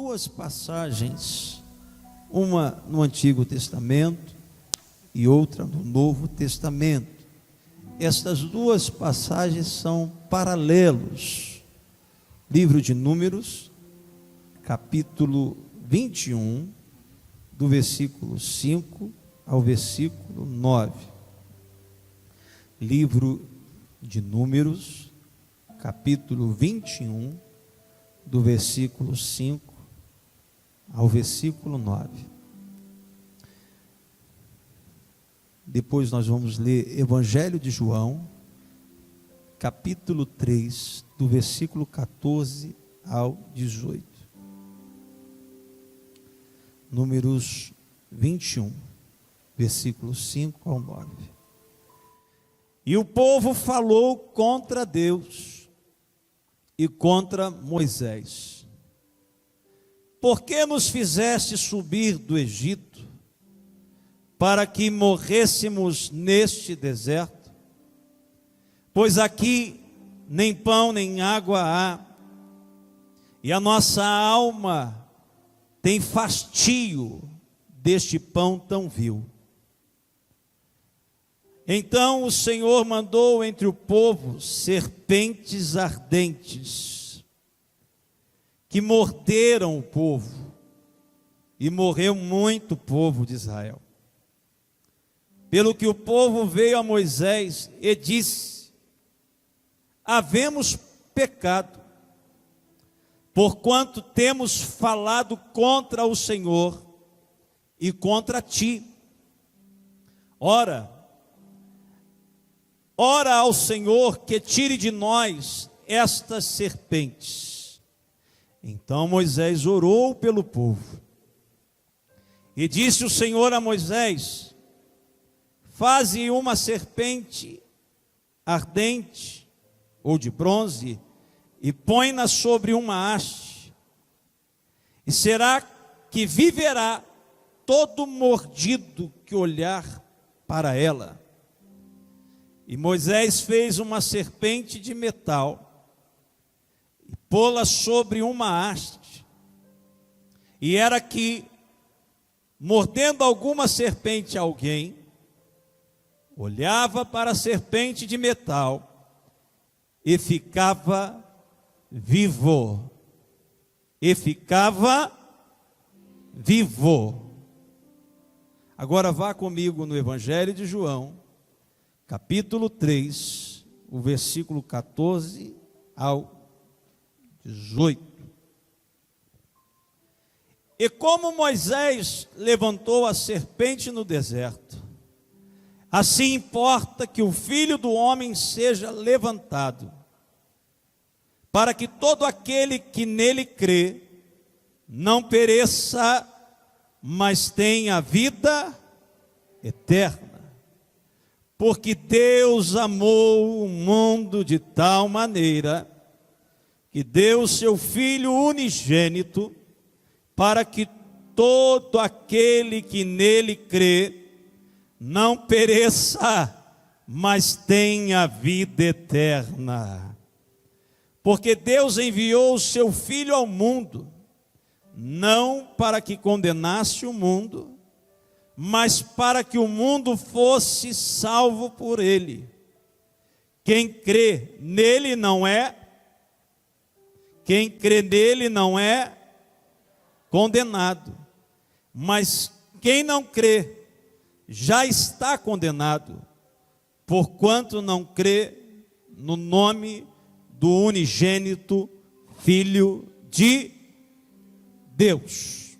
duas passagens, uma no Antigo Testamento e outra no Novo Testamento. Estas duas passagens são paralelos. Livro de Números, capítulo 21, do versículo 5 ao versículo 9. Livro de Números, capítulo 21, do versículo 5 ao versículo 9. Depois nós vamos ler Evangelho de João, capítulo 3, do versículo 14 ao 18. Números 21, versículos 5 ao 9. E o povo falou contra Deus e contra Moisés: por que nos fizeste subir do Egito, para que morrêssemos neste deserto? Pois aqui nem pão nem água há, e a nossa alma tem fastio deste pão tão vil. Então o Senhor mandou entre o povo serpentes ardentes, que morderam o povo, e morreu muito povo de Israel. Pelo que o povo veio a Moisés e disse: havemos pecado, porquanto temos falado contra o Senhor e contra ti. Ora ao Senhor que tire de nós estas serpentes. Então Moisés orou pelo povo. E disse o Senhor a Moisés: faze uma serpente ardente, ou de bronze, e põe-na sobre uma haste. E será que viverá todo mordido que olhar para ela. E Moisés fez uma serpente de metal, e pô-la sobre uma haste. E era que, mordendo alguma serpente a alguém, olhava para a serpente de metal e ficava vivo. E ficava vivo. Agora vá comigo no Evangelho de João, capítulo 3, o versículo 14 ao 18. E como Moisés levantou a serpente no deserto, assim importa que o Filho do Homem seja levantado, para que todo aquele que nele crê não pereça, mas tenha vida eterna. Porque Deus amou o mundo de tal maneira que deu o seu Filho unigênito, para que todo aquele que nele crê não pereça, mas tenha vida eterna. Porque Deus enviou o seu Filho ao mundo, não para que condenasse o mundo, mas para que o mundo fosse salvo por ele. Quem crê nele não é condenado, mas quem não crê já está condenado, porquanto não crê no nome do unigênito Filho de Deus.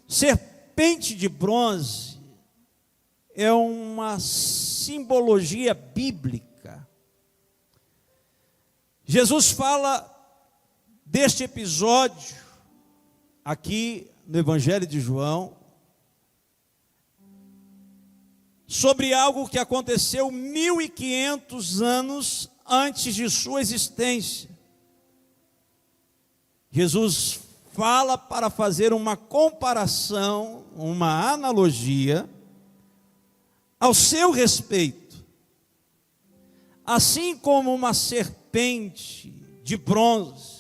Serpente de bronze é uma simbologia bíblica. Jesus fala deste episódio aqui no Evangelho de João, sobre algo que aconteceu 1500 anos antes de sua existência. Jesus fala para fazer uma comparação, uma analogia ao seu respeito. Assim como uma serpente de bronze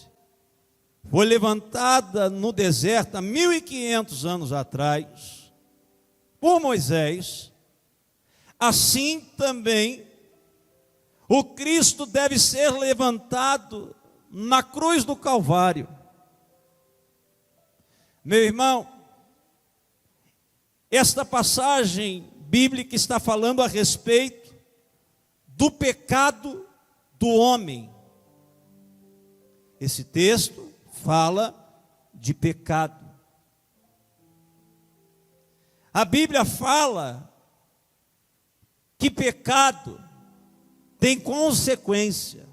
foi levantada no deserto há 1500 anos atrás, por Moisés, assim também o Cristo deve ser levantado na cruz do Calvário. Meu irmão, esta passagem bíblica está falando a respeito do pecado do homem. Esse texto fala de pecado. A Bíblia fala que pecado tem consequência.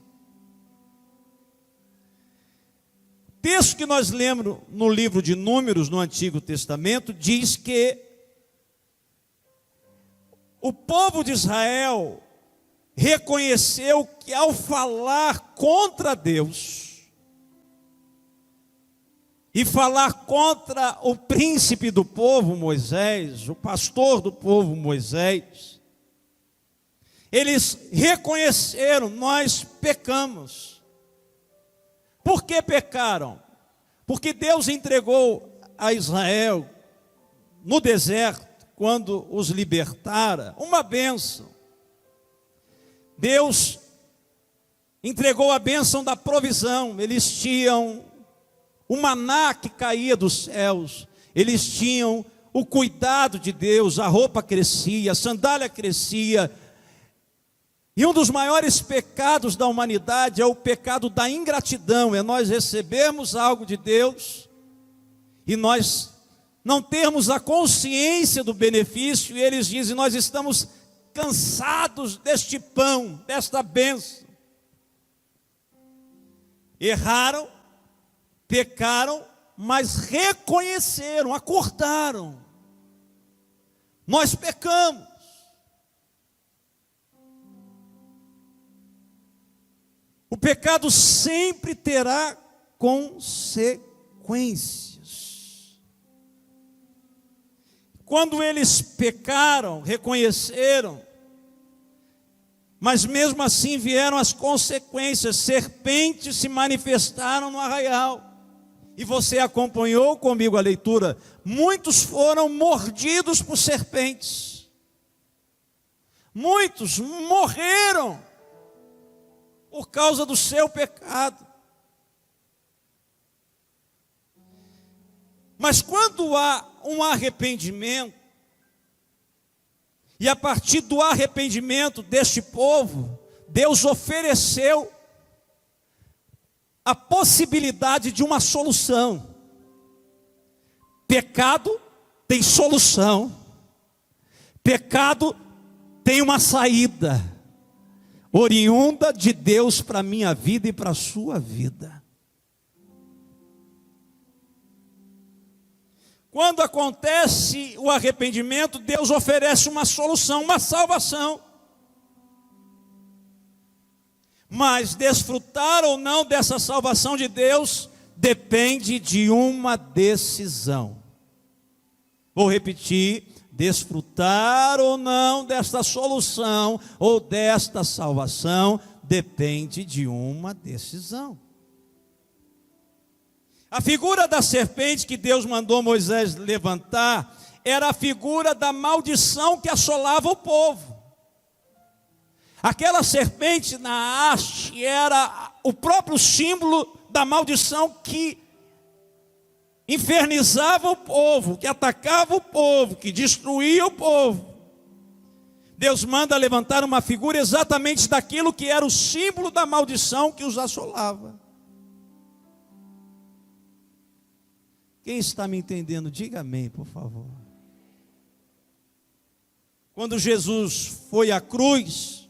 O texto que nós lemos no livro de Números, no Antigo Testamento, diz que o povo de Israel reconheceu que ao falar contra Deus e falar contra o príncipe do povo Moisés, o pastor do povo Moisés, eles reconheceram: nós pecamos. Por que pecaram? Porque Deus entregou a Israel no deserto, quando os libertara, uma bênção. Deus entregou a bênção da provisão. Eles tinham o maná que caía dos céus, eles tinham o cuidado de Deus, a roupa crescia, a sandália crescia. E um dos maiores pecados da humanidade é o pecado da ingratidão, é nós recebermos algo de Deus e nós não termos a consciência do benefício, e eles dizem: nós estamos cansados deste pão, desta bênção. Erraram, pecaram, mas reconheceram, acordaram: nós pecamos. O pecado sempre terá consequências. Quando eles pecaram, reconheceram, mas mesmo assim vieram as consequências. Serpentes se manifestaram no arraial. E você acompanhou comigo a leitura. Muitos foram mordidos por serpentes. Muitos morreram por causa do seu pecado. Mas quando há um arrependimento, e a partir do arrependimento deste povo, Deus ofereceu a possibilidade de uma solução. Pecado tem solução. Pecado tem uma saída oriunda de Deus para a minha vida e para a sua vida. Quando acontece o arrependimento, Deus oferece uma solução, uma salvação. Mas desfrutar ou não dessa salvação de Deus depende de uma decisão. Vou repetir: desfrutar ou não desta solução ou desta salvação depende de uma decisão. A figura da serpente que Deus mandou Moisés levantar era a figura da maldição que assolava o povo. Aquela serpente na haste era o próprio símbolo da maldição que infernizava o povo, que atacava o povo, que destruía o povo. Deus manda levantar uma figura exatamente daquilo que era o símbolo da maldição que os assolava. Quem está me entendendo, diga amém, por favor. Quando Jesus foi à cruz,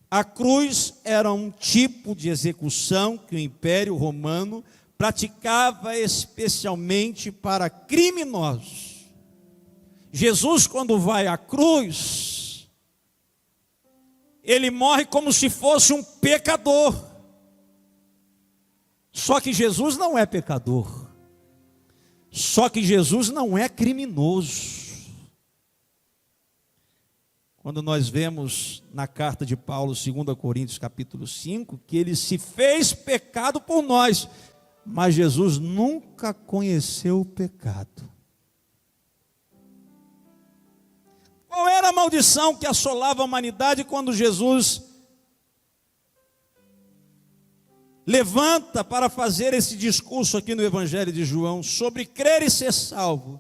a cruz era um tipo de execução que o Império Romano praticava especialmente para criminosos. Jesus, quando vai à cruz, ele morre como se fosse um pecador. Só que Jesus não é pecador. Só que Jesus não é criminoso. Quando nós vemos na carta de Paulo, 2 Coríntios capítulo 5, que ele se fez pecado por nós. Mas Jesus nunca conheceu o pecado. Qual era a maldição que assolava a humanidade quando Jesus levanta para fazer esse discurso aqui no Evangelho de João sobre crer e ser salvo?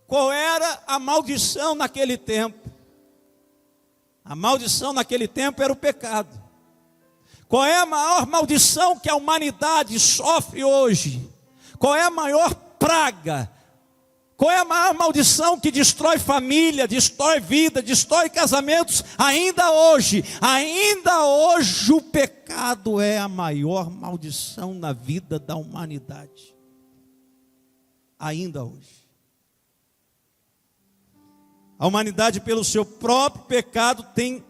Qual era a maldição naquele tempo? A maldição naquele tempo era o pecado. Qual é a maior maldição que a humanidade sofre hoje? Qual é a maior praga? Qual é a maior maldição que destrói família, destrói vida, destrói casamentos? Ainda hoje o pecado é a maior maldição na vida da humanidade. Ainda hoje. A humanidade, pelo seu próprio pecado, tem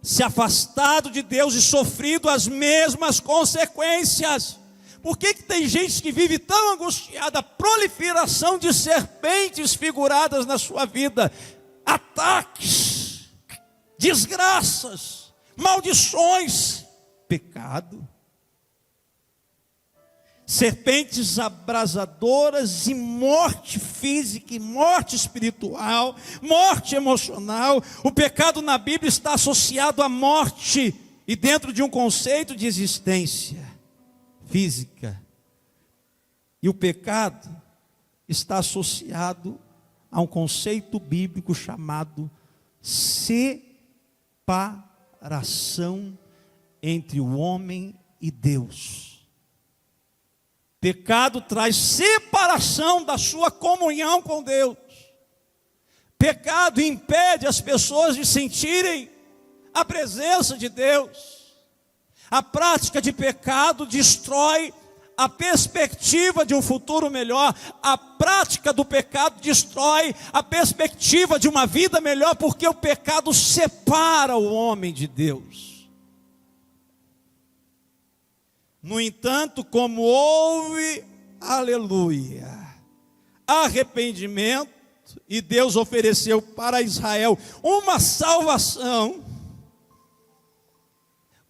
se afastado de Deus e sofrido as mesmas consequências. Por que tem gente que vive tão angustiada? A proliferação de serpentes figuradas na sua vida, ataques, desgraças, maldições, pecado. Serpentes abrasadoras e morte física, e morte espiritual, morte emocional. O pecado na Bíblia está associado à morte e dentro de um conceito de existência física. E o pecado está associado a um conceito bíblico chamado separação entre o homem e Deus. Pecado traz separação da sua comunhão com Deus. Pecado impede as pessoas de sentirem a presença de Deus. A prática de pecado destrói a perspectiva de um futuro melhor. A prática do pecado destrói a perspectiva de uma vida melhor, porque o pecado separa o homem de Deus. No entanto, como houve, aleluia, arrependimento, e Deus ofereceu para Israel uma salvação.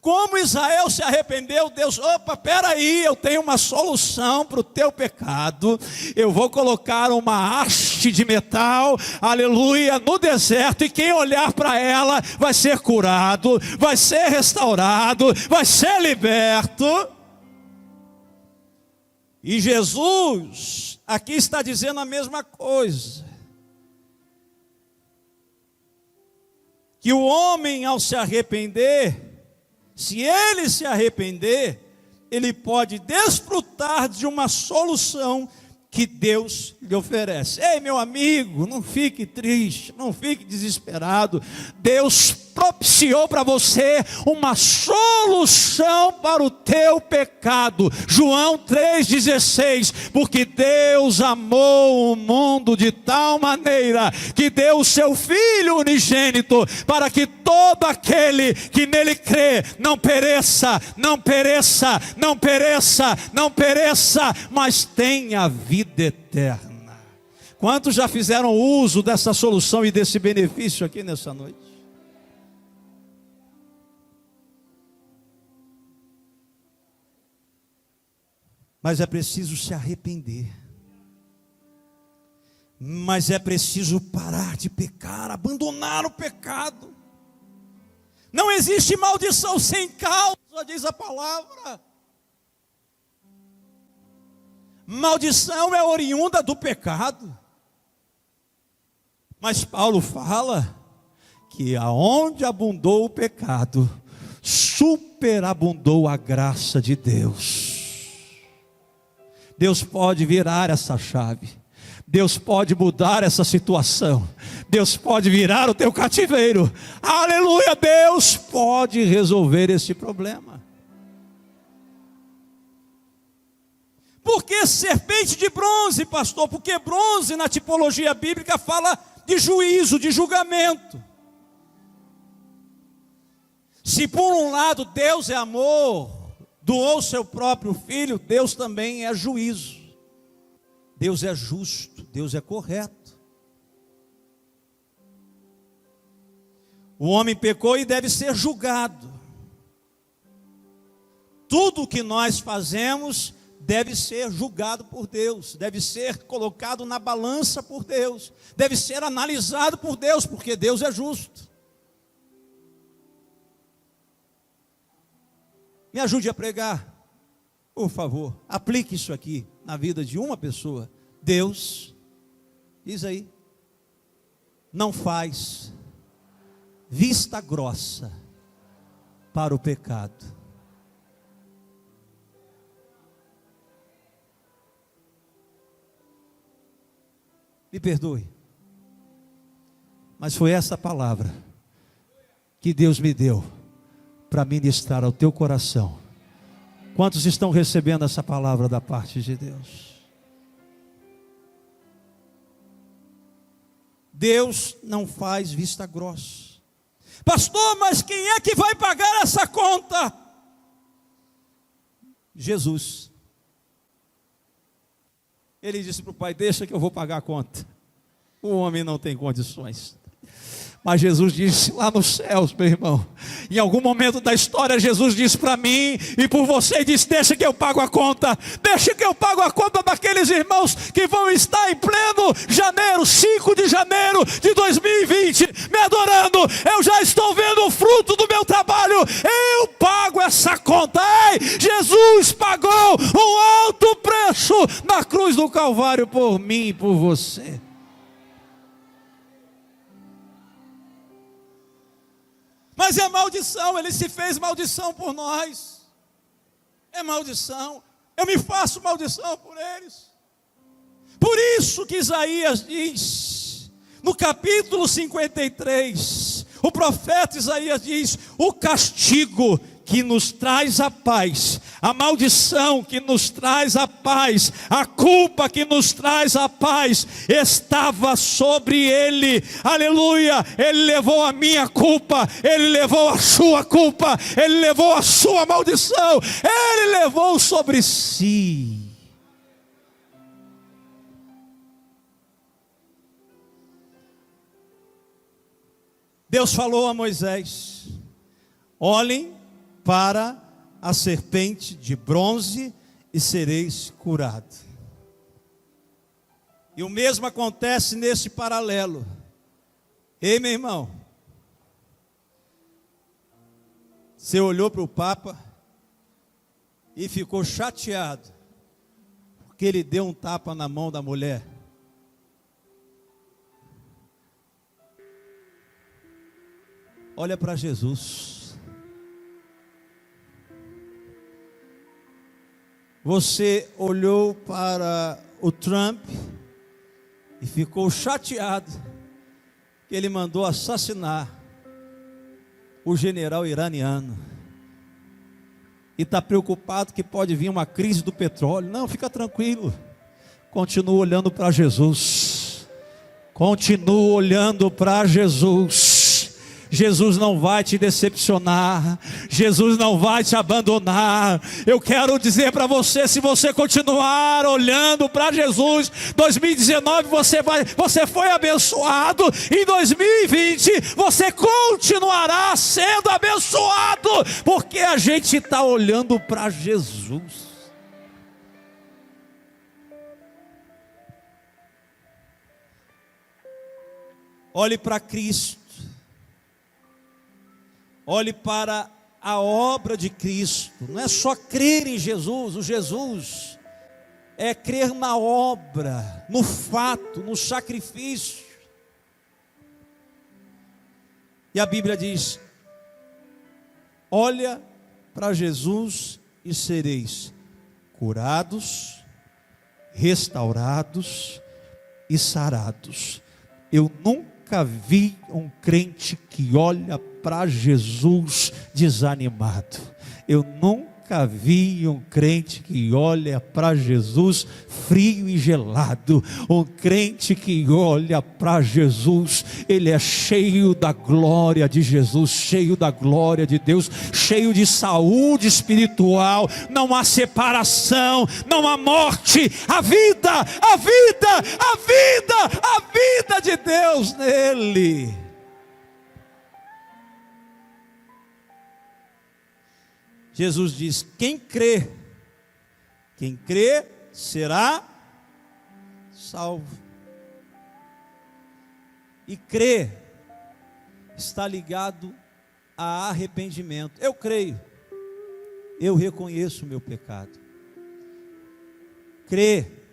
Como Israel se arrependeu, Deus, peraí, eu tenho uma solução para o teu pecado. Eu vou colocar uma haste de metal, aleluia, no deserto, e quem olhar para ela vai ser curado, vai ser restaurado, vai ser liberto. E Jesus aqui está dizendo a mesma coisa. Que o homem, ao se arrepender, se ele se arrepender, ele pode desfrutar de uma solução que Deus lhe oferece. Ei, meu amigo, não fique triste, não fique desesperado. Deus propiciou para você uma solução para o teu pecado. João 3,16, porque Deus amou o mundo de tal maneira que deu o seu Filho unigênito, para que todo aquele que nele crê não pereça, não pereça, não pereça, não pereça, mas tenha vida eterna. Quantos já fizeram uso dessa solução e desse benefício aqui nessa noite? Mas é preciso se arrepender. Mas é preciso parar de pecar, abandonar o pecado. Não existe maldição sem causa, diz a palavra. Maldição é oriunda do pecado. Mas Paulo fala que aonde abundou o pecado, superabundou a graça de Deus. Deus pode virar essa chave. Deus pode mudar essa situação. Deus pode virar o teu cativeiro. Aleluia, Deus pode resolver esse problema. Por que serpente de bronze, pastor? Porque bronze na tipologia bíblica fala de juízo, de julgamento. Se por um lado Deus é amor, doou seu próprio filho, Deus também é juízo. Deus é justo, Deus é correto. O homem pecou e deve ser julgado. Tudo o que nós fazemos deve ser julgado por Deus, deve ser colocado na balança por Deus, deve ser analisado por Deus, porque Deus é justo. Me ajude a pregar, por favor, aplique isso aqui na vida de uma pessoa. Deus, diz aí, não faz vista grossa para o pecado. Me perdoe, mas foi essa palavra que Deus me deu para ministrar ao teu coração. Quantos estão recebendo essa palavra da parte de Deus? Deus não faz vista grossa. Pastor, mas quem é que vai pagar essa conta? Jesus. Ele disse para o pai: deixa que eu vou pagar a conta. O homem não tem condições. Mas Jesus disse lá nos céus, meu irmão, em algum momento da história, Jesus disse para mim e por você, disse: deixa que eu pago a conta, deixa que eu pago a conta daqueles irmãos que vão estar em pleno janeiro, 5 de janeiro de 2020, me adorando. Eu já estou vendo o fruto do meu trabalho, eu pago essa conta. Ei, Jesus pagou um alto preço na cruz do Calvário por mim e por você. Mas é maldição, ele se fez maldição por nós. É maldição, eu me faço maldição por eles. Por isso que Isaías diz, no capítulo 53, o profeta Isaías diz: o castigo que nos traz a paz, a maldição que nos traz a paz, a culpa que nos traz a paz, estava sobre ele. Aleluia! Ele levou a minha culpa, ele levou a sua culpa, ele levou a sua maldição, ele levou sobre si. Deus falou a Moisés: olhem para a serpente de bronze e sereis curado. E o mesmo acontece nesse paralelo. Ei, meu irmão, você olhou para o Papa e ficou chateado porque ele deu um tapa na mão da mulher. Olha para Jesus. Você olhou para o Trump e ficou chateado que ele mandou assassinar o general iraniano. E está preocupado que pode vir uma crise do petróleo. Não, fica tranquilo. Continua olhando para Jesus. Continua olhando para Jesus. Jesus não vai te decepcionar, Jesus não vai te abandonar. Eu quero dizer para você, se você continuar olhando para Jesus, 2019 você foi abençoado, em 2020 você continuará sendo abençoado, porque a gente está olhando para Jesus. Olhe para Cristo. Olhe para a obra de Cristo. Não é só crer em Jesus. O Jesus é crer na obra, no fato, no sacrifício. E a Bíblia diz: olha para Jesus e sereis curados, restaurados e sarados. Eu nunca vi um crente que olha para Jesus desanimado. Eu nunca vi um crente que olha para Jesus frio e gelado. Um crente que olha para Jesus, ele é cheio da glória de Jesus, cheio da glória de Deus, cheio de saúde espiritual. Não há separação, não há morte. A vida, a vida, a vida, a vida de Deus nele. Jesus diz: quem crê Quem crê será salvo. E crer está ligado a arrependimento. Eu creio, eu reconheço o meu pecado. Crer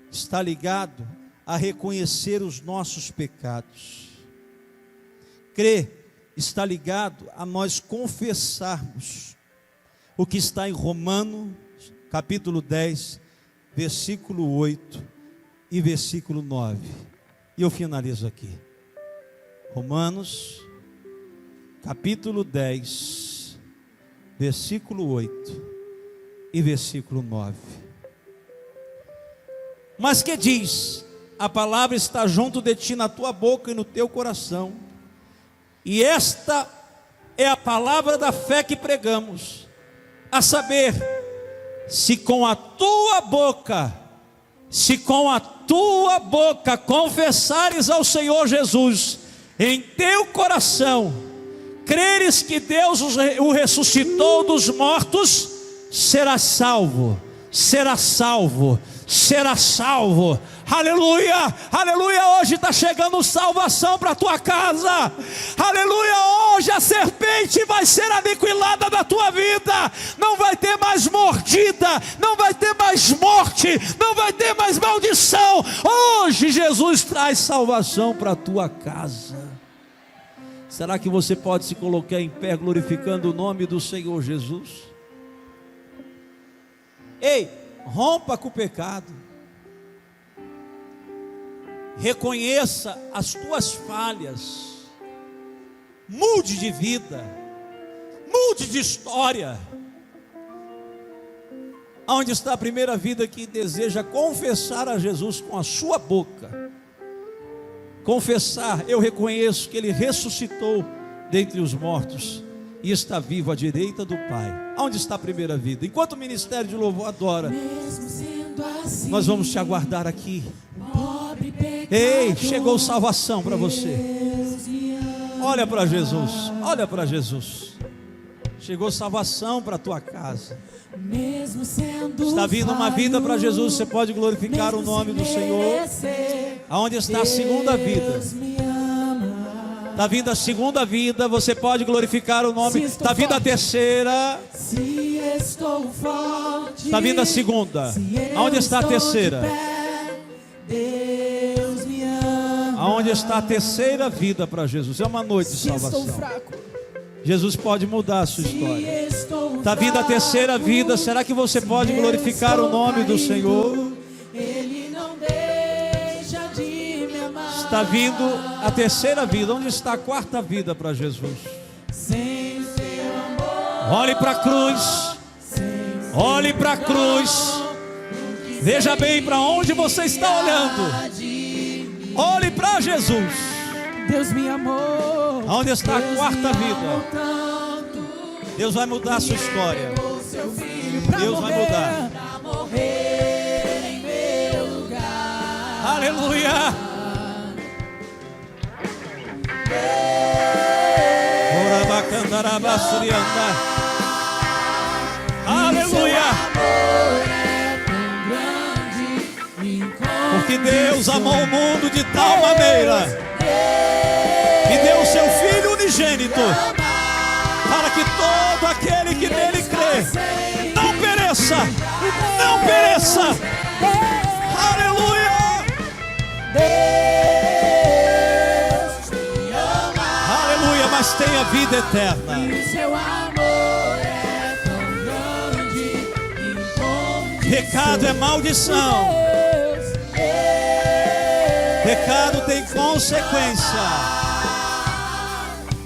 está ligado a reconhecer os nossos pecados. Crer está ligado a nós confessarmos o que está em Romanos, capítulo 10, versículo 8 e versículo 9. E eu finalizo aqui. Romanos, capítulo 10, versículo 8 e versículo 9. Mas que diz: a palavra está junto de ti, na tua boca e no teu coração. E esta é a palavra da fé que pregamos, a saber, se com a tua boca confessares ao Senhor Jesus em teu coração, creres que Deus o ressuscitou dos mortos, serás salvo, serás salvo, serás salvo. Aleluia, aleluia. Hoje está chegando salvação para a tua casa. Aleluia, hoje a serpente vai ser aniquilada da tua vida. Não vai ter mais mordida, não vai ter mais morte, não vai ter mais maldição. Hoje Jesus traz salvação para a tua casa. Será que você pode se colocar em pé glorificando o nome do Senhor Jesus? Ei, rompa com o pecado. Reconheça as tuas falhas. Mude de vida. Mude de história. Onde está a primeira vida que deseja confessar a Jesus com a sua boca? Confessar: eu reconheço que Ele ressuscitou dentre os mortos e está vivo à direita do Pai. Onde está a primeira vida? Enquanto o ministério de louvor adora, assim, nós vamos te aguardar aqui. Ei, chegou salvação para você. Olha para Jesus, olha para Jesus. Chegou salvação para a tua casa. Está vindo uma vida para Jesus. Você pode glorificar o nome do Senhor. Aonde está a segunda vida? Está vindo a segunda vida. Você pode glorificar o nome. Está vindo a terceira. Está vindo a segunda. Aonde está a terceira? Aonde está a terceira vida para Jesus? É uma noite de salvação. Jesus pode mudar a sua história. Está vindo a terceira vida. Será que você pode glorificar o nome do Senhor? Está vindo a terceira vida. Onde está a quarta vida para Jesus? Olhe para a cruz. Olhe para a cruz. Veja bem para onde você está olhando. Olhe para Jesus. Deus me amou. Aonde está a quarta vida? Deus vai mudar a sua história. Deus vai mudar. Aleluia. Aleluia. Porque Deus amou o mundo de tal maneira que deu o seu Filho unigênito, para que todo aquele que nele crê não pereça, não pereça. Aleluia. Aleluia, mas tenha vida eterna. Pecado é maldição. Pecado tem consequência.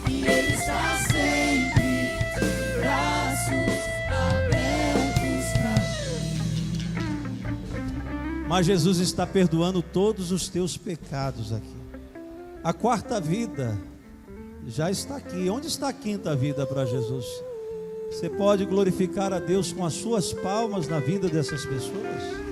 E Ele está sempre de braços abertos para mim. Mas Jesus está perdoando todos os teus pecados aqui. A quarta vida já está aqui. Onde está a quinta vida para Jesus? Você pode glorificar a Deus com as suas palmas na vida dessas pessoas?